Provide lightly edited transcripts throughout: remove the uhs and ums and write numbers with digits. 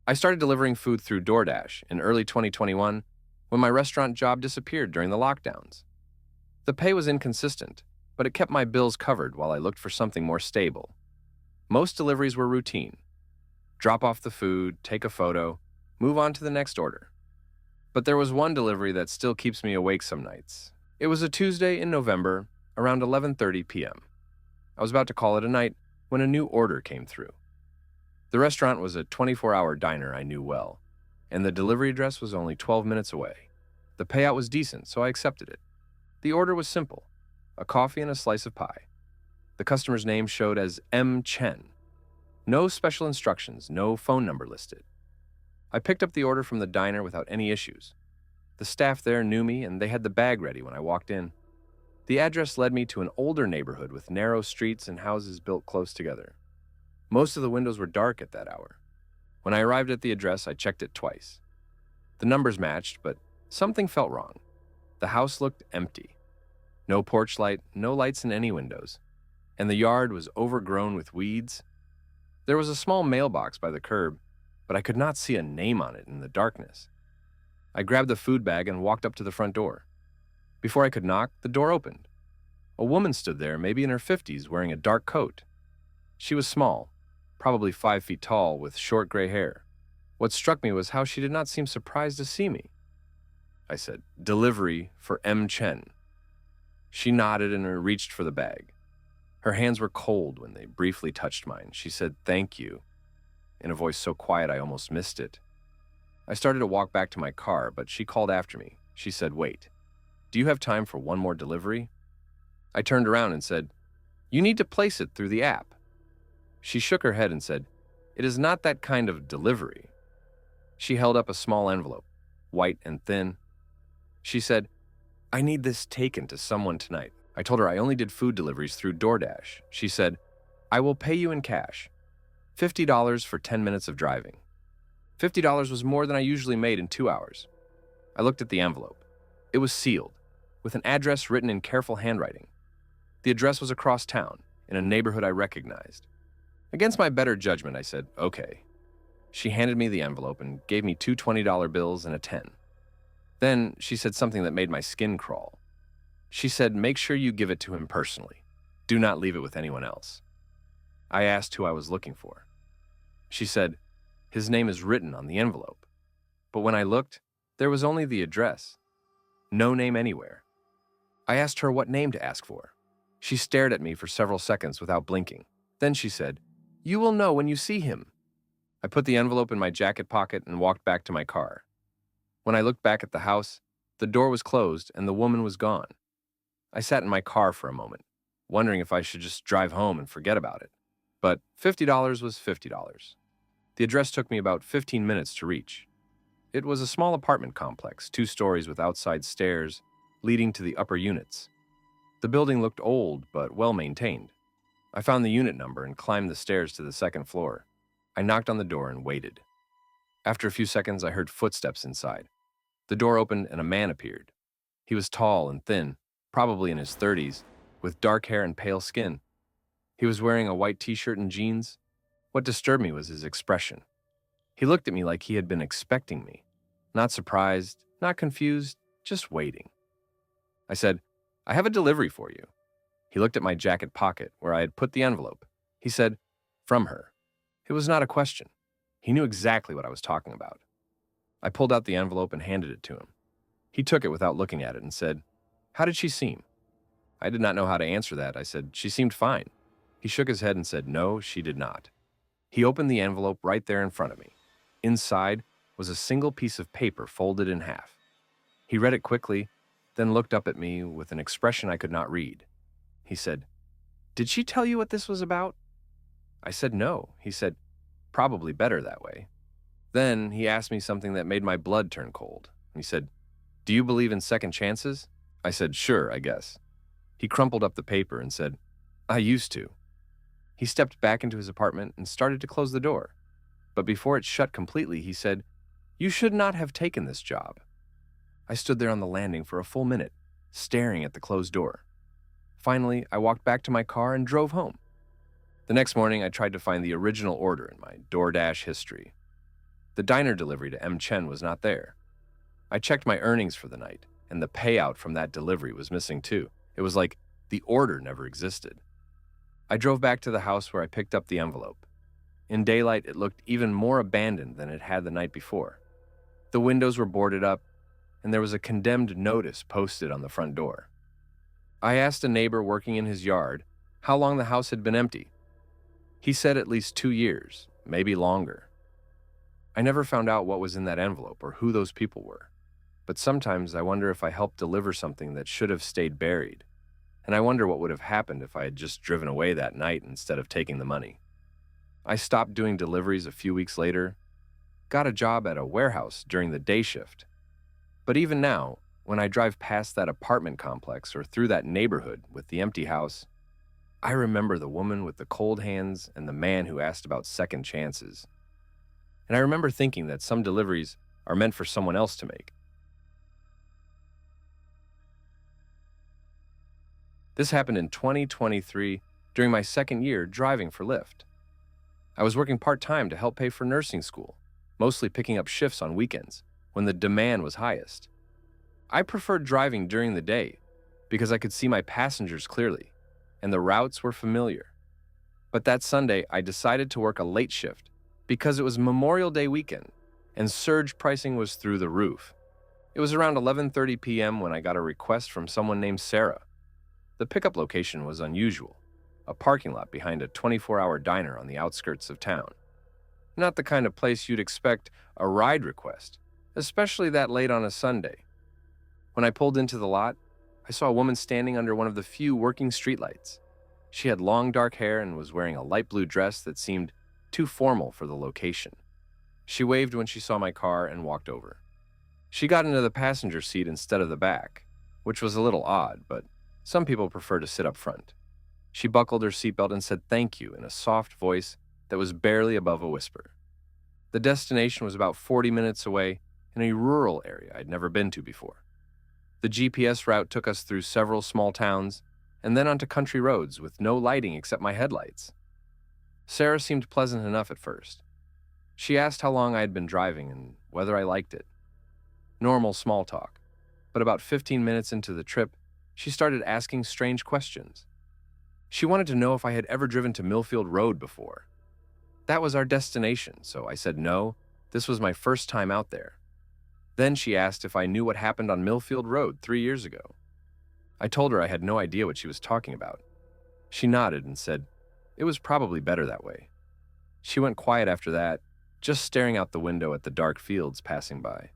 I started delivering food through DoorDash in early 2021 when my restaurant job disappeared during the lockdowns. The pay was inconsistent, but it kept my bills covered while I looked for something more stable. Most deliveries were routine: drop off the food, take a photo, move on to the next order. But there was one delivery that still keeps me awake some nights. It was a Tuesday in November, around 11:30 p.m. I was about to call it a night when a new order came through. The restaurant was a 24-hour diner I knew well, and the delivery address was only 12 minutes away. The payout was decent, so I accepted it. The order was simple: a coffee and a slice of pie. The customer's name showed as M. Chen. No special instructions, no phone number listed. I picked up the order from the diner without any issues. The staff there knew me, and they had the bag ready when I walked in. The address led me to an older neighborhood with narrow streets and houses built close together. Most of the windows were dark at that hour. When I arrived at the address, I checked it twice. The numbers matched, but something felt wrong. The house looked empty. No porch light, no lights in any windows, and the yard was overgrown with weeds. There was a small mailbox by the curb, but I could not see a name on it in the darkness. I grabbed the food bag and walked up to the front door. Before I could knock, the door opened. A woman stood there, maybe in her 50s, wearing a dark coat. She was small, probably 5 feet tall, with short gray hair. What struck me was how she did not seem surprised to see me. I said, "Delivery for M. Chen." She nodded and reached for the bag. Her hands were cold when they briefly touched mine. She said, "Thank you," in a voice so quiet I almost missed it. I started to walk back to my car, but she called after me. She said, "Wait, do you have time for one more delivery?" I turned around and said, "You need to place it through the app." She shook her head and said, "It is not that kind of delivery." She held up a small envelope, white and thin. She said, "I need this taken to someone tonight." I told her I only did food deliveries through DoorDash. She said, "I will pay you in cash. $50 for 10 minutes of driving." $50 was more than I usually made in 2 hours. I looked at the envelope. It was sealed, with an address written in careful handwriting. The address was across town, in a neighborhood I recognized. Against my better judgment, I said, "Okay." She handed me the envelope and gave me two $20 bills and a 10. Then she said something that made my skin crawl. She said, "Make sure you give it to him personally. Do not leave it with anyone else." I asked who I was looking for. She said, "His name is written on the envelope." But when I looked, there was only the address. No name anywhere. I asked her what name to ask for. She stared at me for several seconds without blinking. Then she said, "You will know when you see him." I put the envelope in my jacket pocket and walked back to my car. When I looked back at the house, the door was closed and the woman was gone. I sat in my car for a moment, wondering if I should just drive home and forget about it. But $50 was $50. The address took me about 15 minutes to reach. It was a small apartment complex, 2 stories with outside stairs leading to the upper units. The building looked old but well maintained. I found the unit number and climbed the stairs to the second floor. I knocked on the door and waited. After a few seconds, I heard footsteps inside. The door opened and a man appeared. He was tall and thin, probably in his 30s, with dark hair and pale skin. He was wearing a white t-shirt and jeans. What disturbed me was his expression. He looked at me like he had been expecting me. Not surprised, not confused, just waiting. I said, "I have a delivery for you." He looked at my jacket pocket where I had put the envelope. He said, "From her." It was not a question. He knew exactly what I was talking about. I pulled out the envelope and handed it to him. He took it without looking at it and said, "How did she seem?" I did not know how to answer that. I said, "She seemed fine." He shook his head and said, "No, she did not." He opened the envelope right there in front of me. Inside was a single piece of paper folded in half. He read it quickly, then looked up at me with an expression I could not read. He said, "Did she tell you what this was about?" I said no. He said, "Probably better that way." Then he asked me something that made my blood turn cold. He said, "Do you believe in second chances?" I said, "Sure, I guess." He crumpled up the paper and said, "I used to." He stepped back into his apartment and started to close the door. But before it shut completely, he said, "You should not have taken this job." I stood there on the landing for a full minute, staring at the closed door. Finally, I walked back to my car and drove home. The next morning, I tried to find the original order in my DoorDash history. The diner delivery to M. Chen was not there. I checked my earnings for the night, and the payout from that delivery was missing too. It was like the order never existed. I drove back to the house where I picked up the envelope. In daylight, it looked even more abandoned than it had the night before. The windows were boarded up, and there was a condemned notice posted on the front door. I asked a neighbor working in his yard how long the house had been empty. He said at least 2 years, maybe longer. I never found out what was in that envelope or who those people were, but sometimes I wonder if I helped deliver something that should have stayed buried, and I wonder what would have happened if I had just driven away that night instead of taking the money. I stopped doing deliveries a few weeks later, got a job at a warehouse during the day shift. But even now, when I drive past that apartment complex or through that neighborhood with the empty house, I remember the woman with the cold hands and the man who asked about second chances. And I remember thinking that some deliveries are meant for someone else to make. This happened in 2023 during my second year driving for Lyft. I was working part-time to help pay for nursing school, mostly picking up shifts on weekends when the demand was highest. I preferred driving during the day because I could see my passengers clearly, and the routes were familiar. But that Sunday, I decided to work a late shift because it was Memorial Day weekend, and surge pricing was through the roof. It was around 11:30 p.m. when I got a request from someone named Sarah. The pickup location was unusual, a parking lot behind a 24-hour diner on the outskirts of town. Not the kind of place you'd expect a ride request, especially that late on a Sunday. When I pulled into the lot, I saw a woman standing under one of the few working streetlights. She had long dark hair and was wearing a light blue dress that seemed too formal for the location. She waved when she saw my car and walked over. She got into the passenger seat instead of the back, which was a little odd, but some people prefer to sit up front. She buckled her seatbelt and said thank you in a soft voice that was barely above a whisper. The destination was about 40 minutes away in a rural area I'd never been to before. The GPS route took us through several small towns and then onto country roads with no lighting except my headlights. Sarah seemed pleasant enough at first. She asked how long I had been driving and whether I liked it. Normal small talk, but about 15 minutes into the trip, she started asking strange questions. She wanted to know if I had ever driven to Millfield Road before. That was our destination, so I said no, this was my first time out there. Then she asked if I knew what happened on Millfield Road 3 years ago. I told her I had no idea what she was talking about. She nodded and said, it was probably better that way. She went quiet after that, just staring out the window at the dark fields passing by.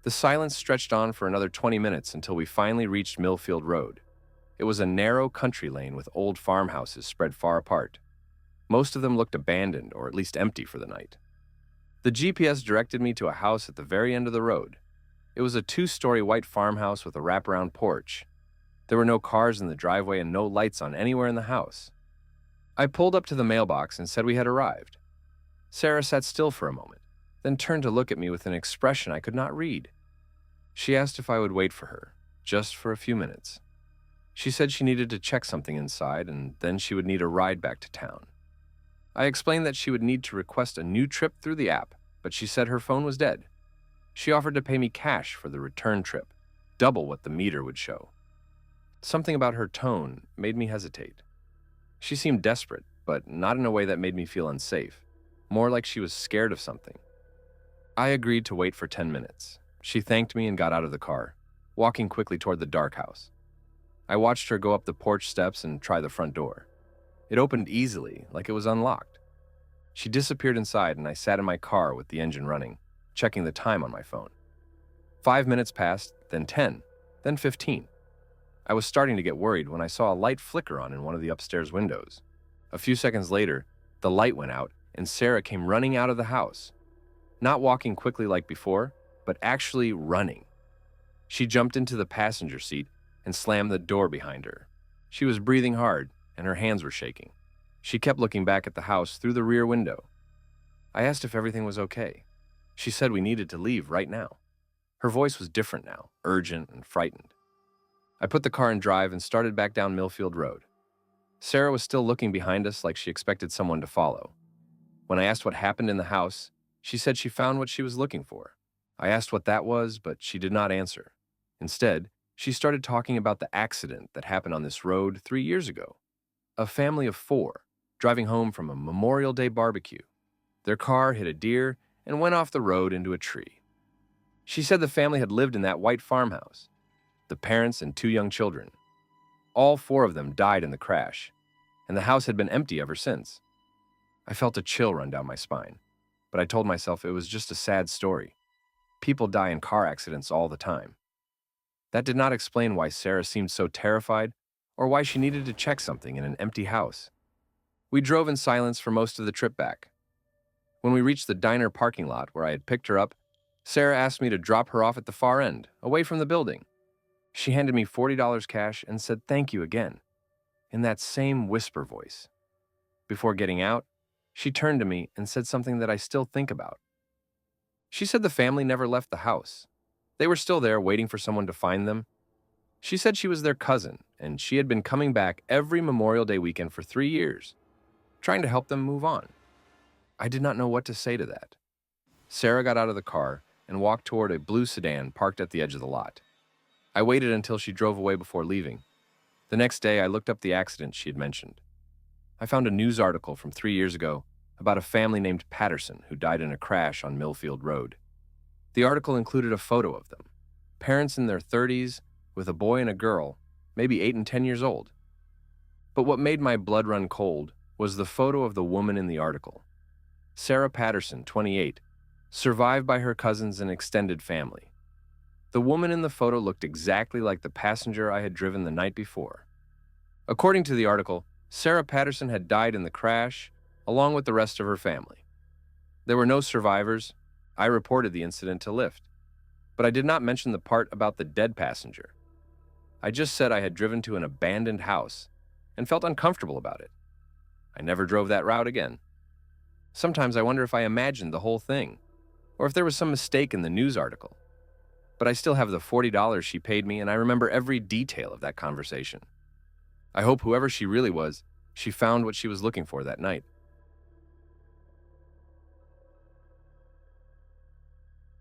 The silence stretched on for another 20 minutes until we finally reached Millfield Road. It was a narrow country lane with old farmhouses spread far apart. Most of them looked abandoned or at least empty for the night. The GPS directed me to a house at the very end of the road. It was a 2-story white farmhouse with a wraparound porch. There were no cars in the driveway and no lights on anywhere in the house. I pulled up to the mailbox and said we had arrived. Sarah sat still for a moment, then turned to look at me with an expression I could not read. She asked if I would wait for her, just for a few minutes. She said she needed to check something inside and then she would need a ride back to town. I explained that she would need to request a new trip through the app, but she said her phone was dead. She offered to pay me cash for the return trip, double what the meter would show. Something about her tone made me hesitate. She seemed desperate, but not in a way that made me feel unsafe, more like she was scared of something. I agreed to wait for 10 minutes. She thanked me and got out of the car, walking quickly toward the dark house. I watched her go up the porch steps and try the front door. It opened easily, like it was unlocked. She disappeared inside and I sat in my car with the engine running, checking the time on my phone. 5 minutes passed, then 10, then 15. I was starting to get worried when I saw a light flicker on in one of the upstairs windows. A few seconds later, the light went out and Sarah came running out of the house. Not walking quickly like before, but actually running. She jumped into the passenger seat and slammed the door behind her. She was breathing hard and her hands were shaking. She kept looking back at the house through the rear window. I asked if everything was okay. She said we needed to leave right now. Her voice was different now, urgent and frightened. I put the car in drive and started back down Millfield Road. Sarah was still looking behind us like she expected someone to follow. When I asked what happened in the house, She said she found what she was looking for. I asked what that was, but she did not answer. Instead, she started talking about the accident that happened on this road 3 years ago. A family of four, driving home from a Memorial Day barbecue. Their car hit a deer and went off the road into a tree. She said the family had lived in that white farmhouse, the parents and two young children. All four of them died in the crash, and the house had been empty ever since. I felt a chill run down my spine, but I told myself it was just a sad story. People die in car accidents all the time. That did not explain why Sarah seemed so terrified or why she needed to check something in an empty house. We drove in silence for most of the trip back. When we reached the diner parking lot where I had picked her up, Sarah asked me to drop her off at the far end, away from the building. She handed me $40 cash and said thank you again, in that same whisper voice. Before getting out, she turned to me and said something that I still think about. She said the family never left the house. They were still there waiting for someone to find them. She said she was their cousin, and she had been coming back every Memorial Day weekend for 3 years, trying to help them move on. I did not know what to say to that. Sarah got out of the car and walked toward a blue sedan parked at the edge of the lot. I waited until she drove away before leaving. The next day, I looked up the accident she had mentioned. I found a news article from 3 years ago about a family named Patterson who died in a crash on Millfield Road. The article included a photo of them, parents in their 30s with a boy and a girl, maybe 8 and 10 years old. But what made my blood run cold was the photo of the woman in the article. Sarah Patterson, 28, survived by her cousins and extended family. The woman in the photo looked exactly like the passenger I had driven the night before. According to the article, Sarah Patterson had died in the crash, along with the rest of her family. There were no survivors. I reported the incident to Lyft, but I did not mention the part about the dead passenger. I just said I had driven to an abandoned house and felt uncomfortable about it. I never drove that route again. Sometimes I wonder if I imagined the whole thing, or if there was some mistake in the news article. But I still have the $40 she paid me, and I remember every detail of that conversation. I hope whoever she really was, she found what she was looking for that night.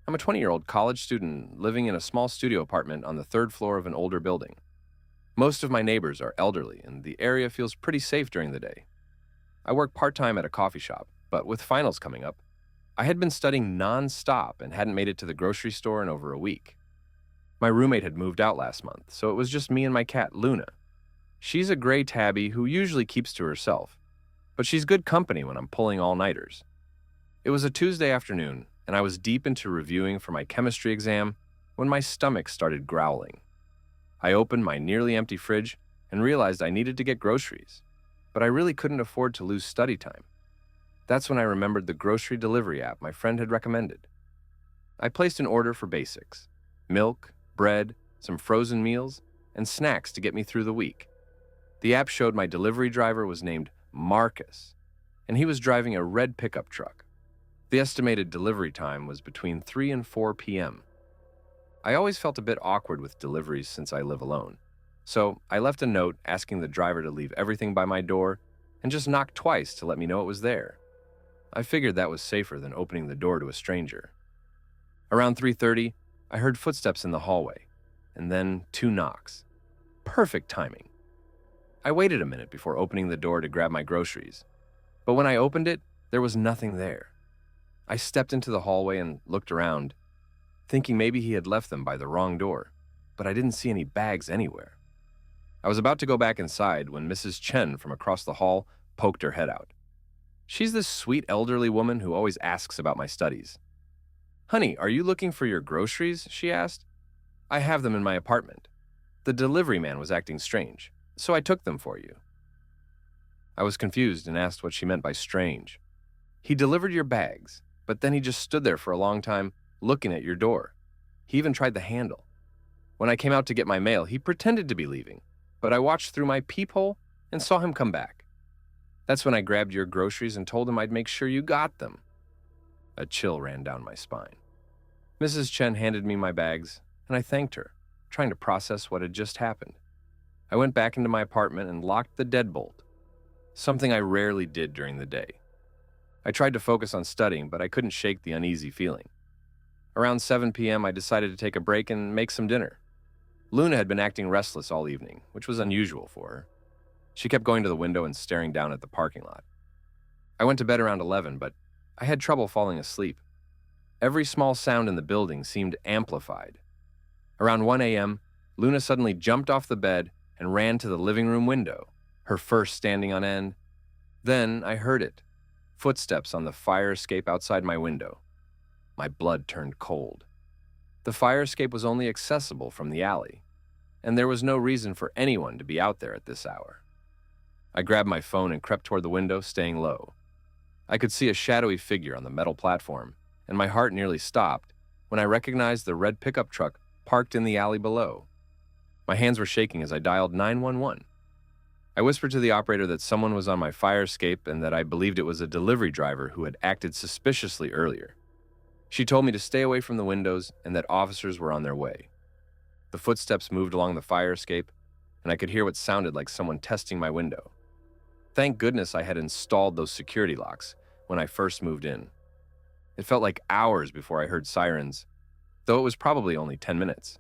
I'm a 20-year-old college student living in a small studio apartment on the 3rd floor of an older building. Most of my neighbors are elderly, and the area feels pretty safe during the day. I work part-time at a coffee shop, but with finals coming up, I had been studying non-stop and hadn't made it to the grocery store in over a week. My roommate had moved out last month, so it was just me and my cat, Luna. She's a gray tabby who usually keeps to herself, but she's good company when I'm pulling all-nighters. It was a Tuesday afternoon, and I was deep into reviewing for my chemistry exam when my stomach started growling. I opened my nearly empty fridge and realized I needed to get groceries, but I really couldn't afford to lose study time. That's when I remembered the grocery delivery app my friend had recommended. I placed an order for basics: milk, bread, some frozen meals, and snacks to get me through the week. The app showed my delivery driver was named Marcus, and he was driving a red pickup truck. The estimated delivery time was between 3 and 4 p.m. I always felt a bit awkward with deliveries since I live alone, so I left a note asking the driver to leave everything by my door and just knock twice to let me know it was there. I figured that was safer than opening the door to a stranger. Around 3:30, I heard footsteps in the hallway, and then 2 knocks. Perfect timing. I waited a minute before opening the door to grab my groceries, but when I opened it, there was nothing there. I stepped into the hallway and looked around, thinking maybe he had left them by the wrong door, but I didn't see any bags anywhere. I was about to go back inside when Mrs. Chen from across the hall poked her head out. She's this sweet elderly woman who always asks about my studies. "Honey, are you looking for your groceries?" she asked. "I have them in my apartment. The delivery man was acting strange, so I took them for you." I was confused and asked what she meant by strange. "He delivered your bags, but then he just stood there for a long time looking at your door. He even tried the handle. When I came out to get my mail, he pretended to be leaving, but I watched through my peephole and saw him come back. That's when I grabbed your groceries and told him I'd make sure you got them." A chill ran down my spine. Mrs. Chen handed me my bags, and I thanked her, trying to process what had just happened. I went back into my apartment and locked the deadbolt, something I rarely did during the day. I tried to focus on studying, but I couldn't shake the uneasy feeling. Around 7 p.m., I decided to take a break and make some dinner. Luna had been acting restless all evening, which was unusual for her. She kept going to the window and staring down at the parking lot. I went to bed around 11, but I had trouble falling asleep. Every small sound in the building seemed amplified. Around 1 a.m., Luna suddenly jumped off the bed and ran to the living room window, her fur standing on end. Then I heard it, footsteps on the fire escape outside my window. My blood turned cold. The fire escape was only accessible from the alley, and there was no reason for anyone to be out there at this hour. I grabbed my phone and crept toward the window, staying low. I could see a shadowy figure on the metal platform, and my heart nearly stopped when I recognized the red pickup truck parked in the alley below. My hands were shaking as I dialed 911. I whispered to the operator that someone was on my fire escape and that I believed it was a delivery driver who had acted suspiciously earlier. She told me to stay away from the windows and that officers were on their way. The footsteps moved along the fire escape, and I could hear what sounded like someone testing my window. Thank goodness I had installed those security locks when I first moved in. It felt like hours before I heard sirens, though it was probably only 10 minutes.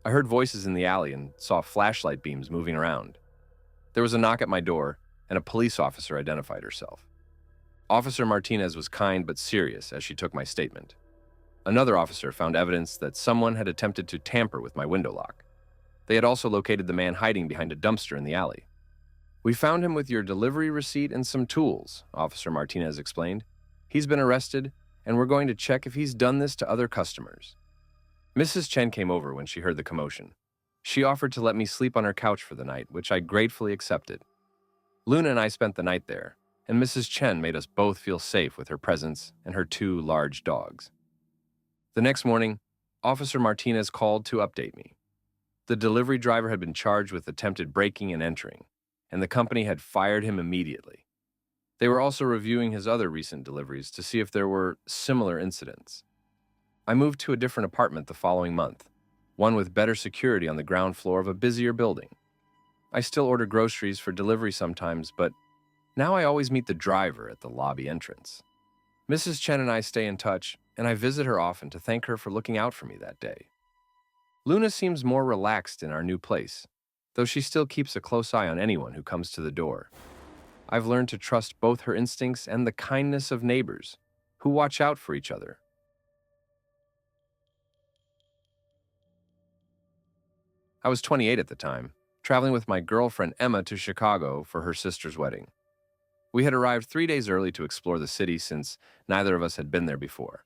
I heard voices in the alley and saw flashlight beams moving around. There was a knock at my door, and a police officer identified herself. Officer Martinez was kind but serious as she took my statement. Another officer found evidence that someone had attempted to tamper with my window lock. They had also located the man hiding behind a dumpster in the alley. "We found him with your delivery receipt and some tools," Officer Martinez explained. "He's been arrested, and we're going to check if he's done this to other customers." Mrs. Chen came over when she heard the commotion. She offered to let me sleep on her couch for the night, which I gratefully accepted. Luna and I spent the night there, and Mrs. Chen made us both feel safe with her presence and her 2 large dogs. The next morning, Officer Martinez called to update me. The delivery driver had been charged with attempted breaking and entering, and the company had fired him immediately. They were also reviewing his other recent deliveries to see if there were similar incidents. I moved to a different apartment the following month, one with better security on the ground floor of a busier building. I still order groceries for delivery sometimes, but now I always meet the driver at the lobby entrance. Mrs. Chen and I stay in touch, and I visit her often to thank her for looking out for me that day. Luna seems more relaxed in our new place, though she still keeps a close eye on anyone who comes to the door. I've learned to trust both her instincts and the kindness of neighbors who watch out for each other. I was 28 at the time, traveling with my girlfriend Emma to Chicago for her sister's wedding. We had arrived 3 days early to explore the city since neither of us had been there before.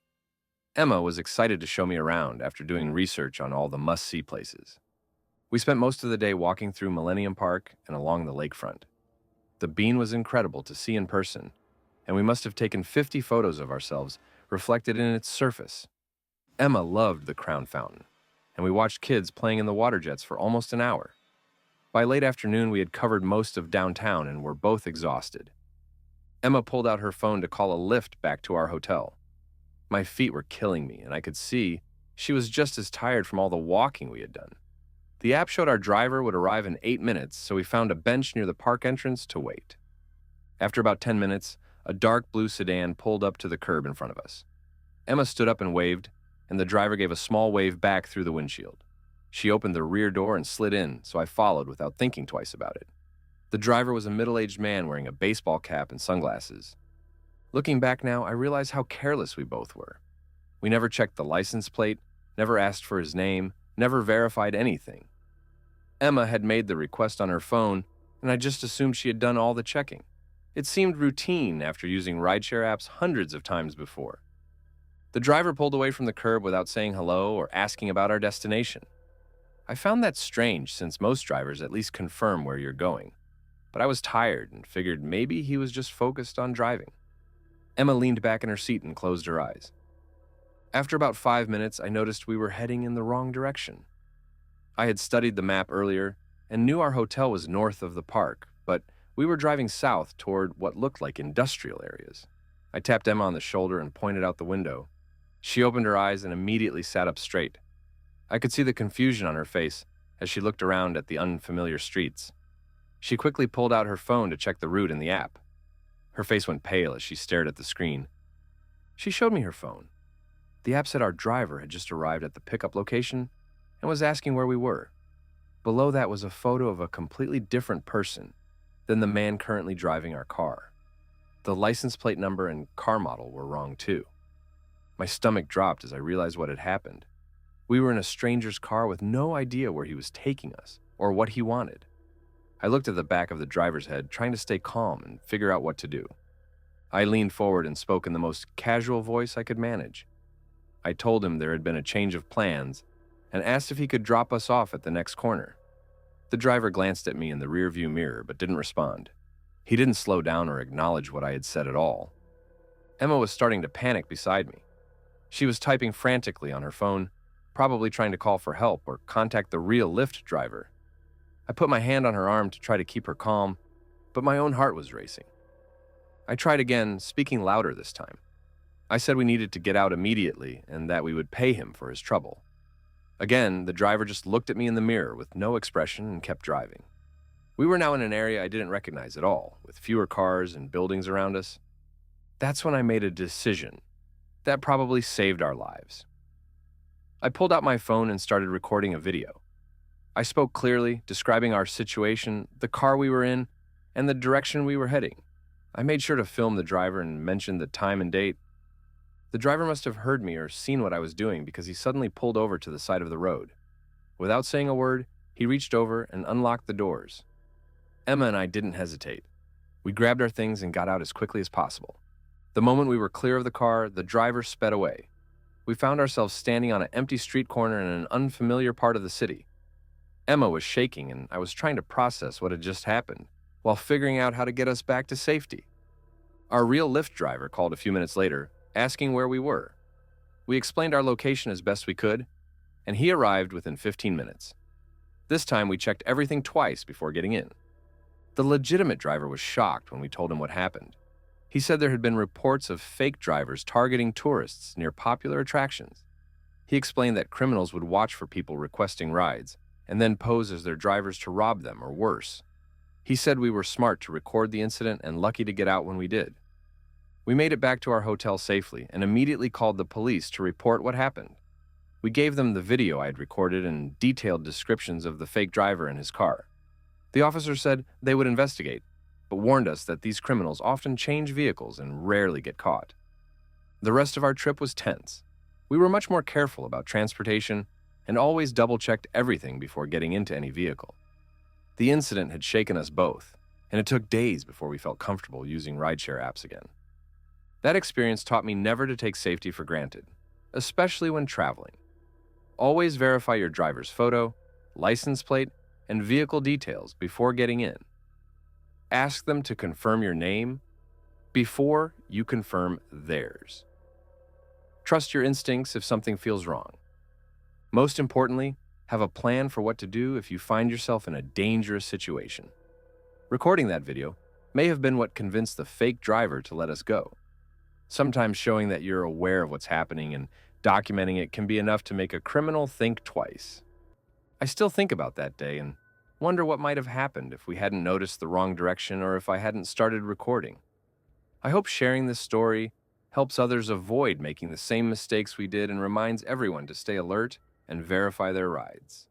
Emma was excited to show me around after doing research on all the must-see places. We spent most of the day walking through Millennium Park and along the lakefront. The bean was incredible to see in person, and we must have taken 50 photos of ourselves reflected in its surface. Emma loved the Crown Fountain, and we watched kids playing in the water jets for almost an hour. By late afternoon, we had covered most of downtown and were both exhausted. Emma pulled out her phone to call a Lyft back to our hotel. My feet were killing me, and I could see she was just as tired from all the walking we had done. The app showed our driver would arrive in 8 minutes, so we found a bench near the park entrance to wait. After about 10 minutes, a dark blue sedan pulled up to the curb in front of us. Emma stood up and waved, and the driver gave a small wave back through the windshield. She opened the rear door and slid in, so I followed without thinking twice about it. The driver was a middle-aged man wearing a baseball cap and sunglasses. Looking back now, I realize how careless we both were. We never checked the license plate, never asked for his name, never verified anything. Emma had made the request on her phone, and I just assumed she had done all the checking. It seemed routine after using rideshare apps hundreds of times before. The driver pulled away from the curb without saying hello or asking about our destination. I found that strange since most drivers at least confirm where you're going. But I was tired and figured maybe he was just focused on driving. Emma leaned back in her seat and closed her eyes. After about 5 minutes, I noticed we were heading in the wrong direction. I had studied the map earlier and knew our hotel was north of the park, but we were driving south toward what looked like industrial areas. I tapped Emma on the shoulder and pointed out the window. She opened her eyes and immediately sat up straight. I could see the confusion on her face as she looked around at the unfamiliar streets. She quickly pulled out her phone to check the route in the app. Her face went pale as she stared at the screen. She showed me her phone. The app said our driver had just arrived at the pickup location and was asking where we were. Below that was a photo of a completely different person than the man currently driving our car. The license plate number and car model were wrong too. My stomach dropped as I realized what had happened. We were in a stranger's car with no idea where he was taking us or what he wanted. I looked at the back of the driver's head, trying to stay calm and figure out what to do. I leaned forward and spoke in the most casual voice I could manage. I told him there had been a change of plans and asked if he could drop us off at the next corner. The driver glanced at me in the rearview mirror but didn't respond. He didn't slow down or acknowledge what I had said at all. Emma was starting to panic beside me. She was typing frantically on her phone, probably trying to call for help or contact the real Lyft driver. I put my hand on her arm to try to keep her calm, but my own heart was racing. I tried again, speaking louder this time. I said we needed to get out immediately and that we would pay him for his trouble. Again, the driver just looked at me in the mirror with no expression and kept driving. We were now in an area I didn't recognize at all, with fewer cars and buildings around us. That's when I made a decision that probably saved our lives. I pulled out my phone and started recording a video. I spoke clearly, describing our situation, the car we were in, and the direction we were heading. I made sure to film the driver and mention the time and date. The driver must have heard me or seen what I was doing because he suddenly pulled over to the side of the road. Without saying a word, he reached over and unlocked the doors. Emma and I didn't hesitate. We grabbed our things and got out as quickly as possible. The moment we were clear of the car, the driver sped away. We found ourselves standing on an empty street corner in an unfamiliar part of the city. Emma was shaking and I was trying to process what had just happened while figuring out how to get us back to safety. Our real Lyft driver called a few minutes later, asking where we were. We explained our location as best we could, and he arrived within 15 minutes. This time we checked everything twice before getting in. The legitimate driver was shocked when we told him what happened. He said there had been reports of fake drivers targeting tourists near popular attractions. He explained that criminals would watch for people requesting rides and then pose as their drivers to rob them or worse. He said we were smart to record the incident and lucky to get out when we did. We made it back to our hotel safely and immediately called the police to report what happened. We gave them the video I had recorded and detailed descriptions of the fake driver and his car. The officer said they would investigate, but warned us that these criminals often change vehicles and rarely get caught. The rest of our trip was tense. We were much more careful about transportation and always double-checked everything before getting into any vehicle. The incident had shaken us both, and it took days before we felt comfortable using rideshare apps again. That experience taught me never to take safety for granted, especially when traveling. Always verify your driver's photo, license plate, and vehicle details before getting in. Ask them to confirm your name before you confirm theirs. Trust your instincts if something feels wrong. Most importantly, have a plan for what to do if you find yourself in a dangerous situation. Recording that video may have been what convinced the fake driver to let us go. Sometimes showing that you're aware of what's happening and documenting it can be enough to make a criminal think twice. I still think about that day and wonder what might have happened if we hadn't noticed the wrong direction or if I hadn't started recording. I hope sharing this story helps others avoid making the same mistakes we did and reminds everyone to stay alert and verify their rides.